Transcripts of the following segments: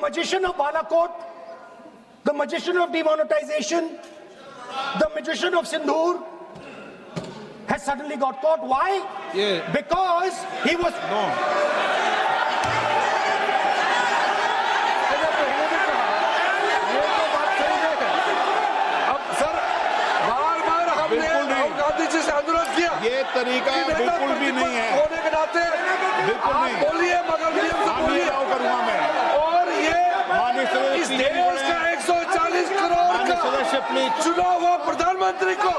magician of Balakot, the magician of demonetization, the magician of Sindhur has suddenly got caught. Why? Yeah. Because he was... No. ये तरीका बिल्कुल भी नहीं है, होने के नाते बिल्कुल आप नहीं। बोलिए मगर नियम से बोलिए। करूंगा मैं। और ये माननीय सदस्य इस देश का 140 करोड़ माननीय का सदस्य प्लीज। चुना हुआ प्रधानमंत्री को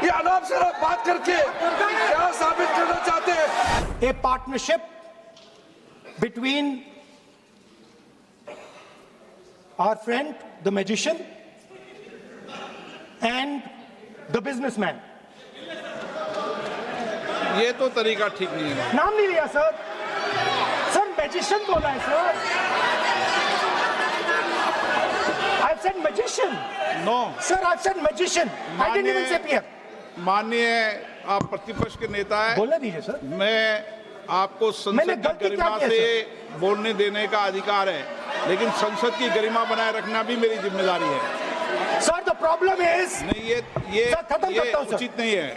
ये अनाप शराब बात करके क्या साबित करना चाहते हैं? A partnership between our friend, the magician, and the businessman. ये तो तरीका ठीक नहीं है। नाम नहीं लिया सर। सर मैजिशियन बोला है sir. I've said magician. No. Sir, I've said magician. I didn't even say peer. माननीय आप प्रतिपक्ष के नेता है, बोलने दीजिए सर। मैं आपको मैंने संसद की गलती क्या गरिमा की है, से बोलने देने का अधिकार है, लेकिन संसद की गरिमा बनाए रखना भी मेरी जिम्मेदारी है। Sir, the problem is. नहीं ये सर, खत्म करता हूं, सर। उचित नहीं है।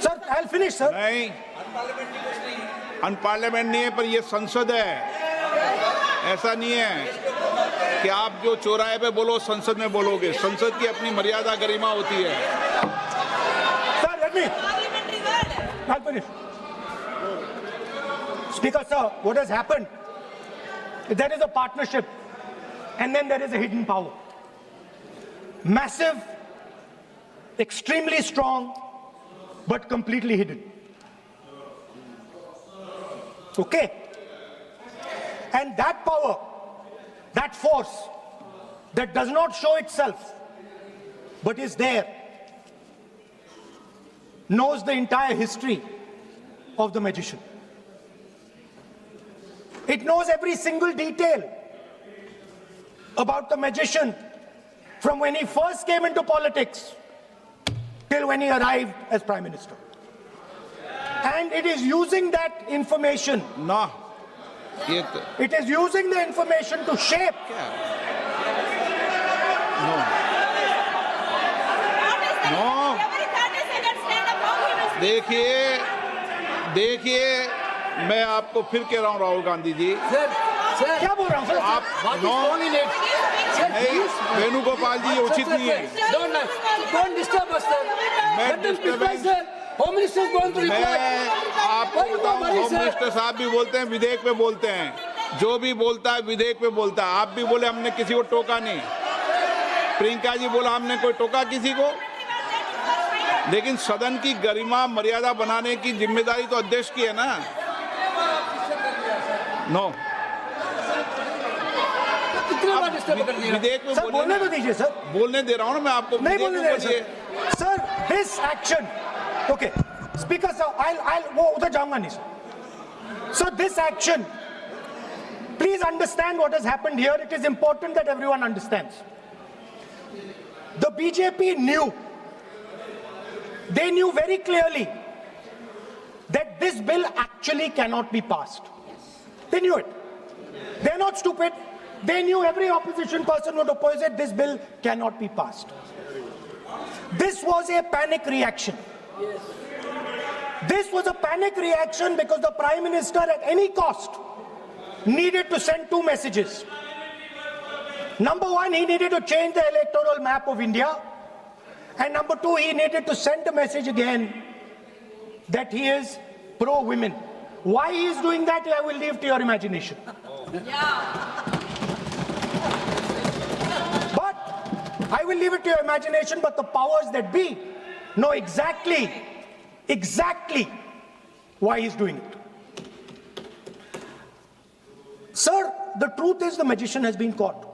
Sir, I'll finish, sir. नहीं, अनपार्लियामेंट नहीं है, पर ये संसद है। ऐसा नहीं है कि आप जो चौराहे पे बोलो संसद में बोलोगे। संसद की अपनी मर्यादा गरिमा होती है। Sir, let me. I'll finish. Speaker, sir, what has happened? There is a partnership, and then there is a hidden power. Massive, extremely strong, but completely hidden. Okay? And that power, that force, that does not show itself, but is there, knows the entire history of the magician. It knows every single detail about the magician from when he first came into politics till when he arrived as Prime Minister. And it is using that information. ना, ये तो It is using the information to shape. No, no, देखिए, मैं आपको फिर कह रहा हूँ राहुल गांधी जी, क्या बोल रहा हूँ सर? आप नहीं, वेणुगोपाल जी, ये उचित नहीं है। Don't disturb us, sir. Let them reply, sir. Home Minister is going to reply. मैं आपको बताऊं, होम मिनिस्टर साहब भी बोलते हैं, विधेयक पे बोलते हैं। जो भी बोलता है विधेयक पे बोलता है। आप भी बोले हमने किसी को टोका नहीं। प्रियंका जी बोला हमने कोई टोका किसी को, लेकिन सदन की गरिमा मर्यादा बनाने की जिम्मेदारी तो अध्यक्ष की है ना। नो, विधेयक में सर बोलने तो दीजिए सर। बोलने दे रहा हूँ ना मैं आपको। नहीं बोलने दे रहे sir. This action, okay, Speaker sir, I'll वो उधर जाऊंगा नहीं sir. So this action, please understand what has happened here. It is important that everyone understands. The BJP knew, they knew very clearly that this bill actually cannot be passed. They knew it. They're not stupid. They knew every opposition person would oppose it. This bill cannot be passed. This was a panic reaction. This was a panic reaction because the Prime Minister at any cost needed to send two messages. Number one, he needed to change the electoral map of India. And number two, he needed to send a message again that he is pro-women. Why he is doing that, I will leave to your imagination. But I will leave it to your imagination, but the powers that be know exactly why he's doing it. Sir, the truth is the magician has been caught.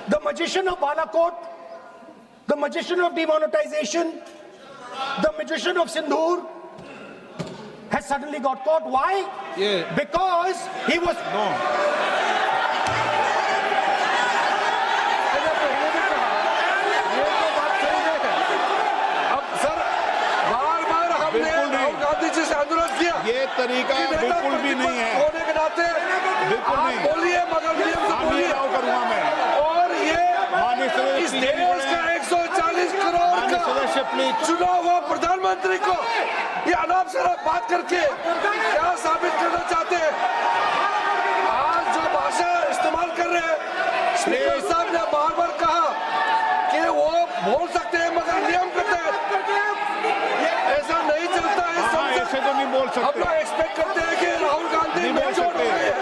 The magician of Balakot, the magician of demonetization, the magician of Sindhur has suddenly got caught. Why? Yeah. Because he was... ये तरीका बिल्कुल भी नहीं है। होने के नाते बिल्कुल आप नहीं। बोलिए मगर नियम से हम ये बोलिए। अलाउ करूंगा मैं। और ये माननीय सदस्य इस प्लीज देश का 140 करोड़ माननीय सदस्य का प्लीज। चुना हुआ प्रधानमंत्री को ये अनाप शराब बात करके क्या साबित करना चाहते हैं? आज जो भाषा इस्तेमाल कर रहे हैं, स्पीकर साहब ने बार बार कहा कि वो बोल सकते हैं मगर नियम के तहत ऐसा नहीं चलता है। हाँ, संसद ऐसे तो नहीं बोल हम सकते। लोग एक्सपेक्ट करते हैं कि राहुल गांधी नहीं बोल मेच्योर हो सकते। गए हैं।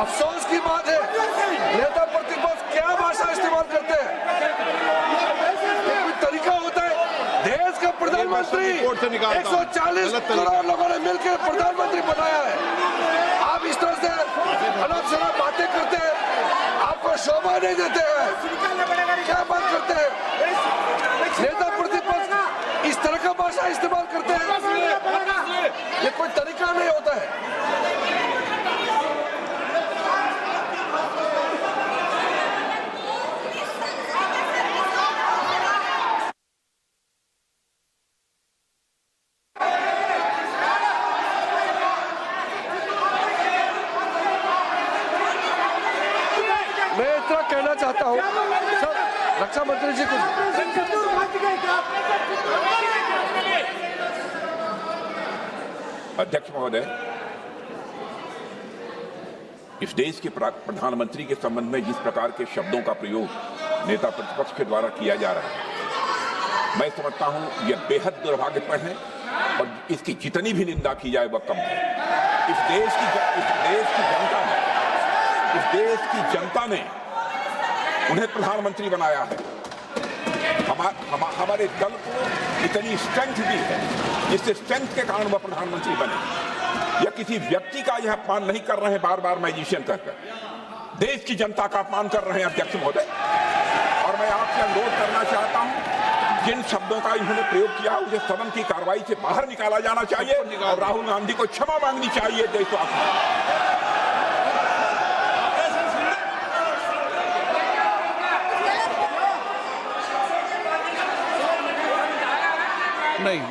अफसोस की बात है नेता प्रतिपक्ष क्या भाषा इस्तेमाल करते हैं। ये कोई तरीका होता है? देश का प्रधानमंत्री रिपोर्ट से निकालता हूं। 140 गलत तरीका। करोड़ लोगों ने मिलकर प्रधानमंत्री बनाया है। आप इस तरह से अनाप शराब बातें करते हैं, आपको शोभा नहीं देते हैं। क्या बात करते हैं? नेता प्रतिपक्ष इस तरह का भाषा इस्तेमाल करते हैं, ये कोई तरीका नहीं होता है। मैं इतना कहना चाहता हूँ सर, रक्षा मंत्री जी कुछ अध्यक्ष महोदय, इस देश के प्रधानमंत्री के संबंध में जिस प्रकार के शब्दों का प्रयोग नेता प्रतिपक्ष के द्वारा किया जा रहा है, मैं समझता हूं यह बेहद दुर्भाग्यपूर्ण है और इसकी जितनी भी निंदा की जाए वह कम है। इस देश की जनता ने उन्हें प्रधानमंत्री बनाया है। हमारे दल को इतनी स्ट्रेंथ दी है, जिससे स्ट्रेंथ के कारण वह प्रधानमंत्री बने। यह किसी व्यक्ति का यह अपमान नहीं कर रहे हैं बार बार मैजिशियन कहकर, देश की जनता का अपमान कर रहे हैं अध्यक्ष महोदय। और मैं आपसे अनुरोध करना चाहता हूं, जिन शब्दों का इन्होंने प्रयोग किया उसे सदन की कार्रवाई से बाहर निकाला जाना चाहिए और राहुल गांधी को क्षमा मांगनी चाहिए देशवासियों। नहीं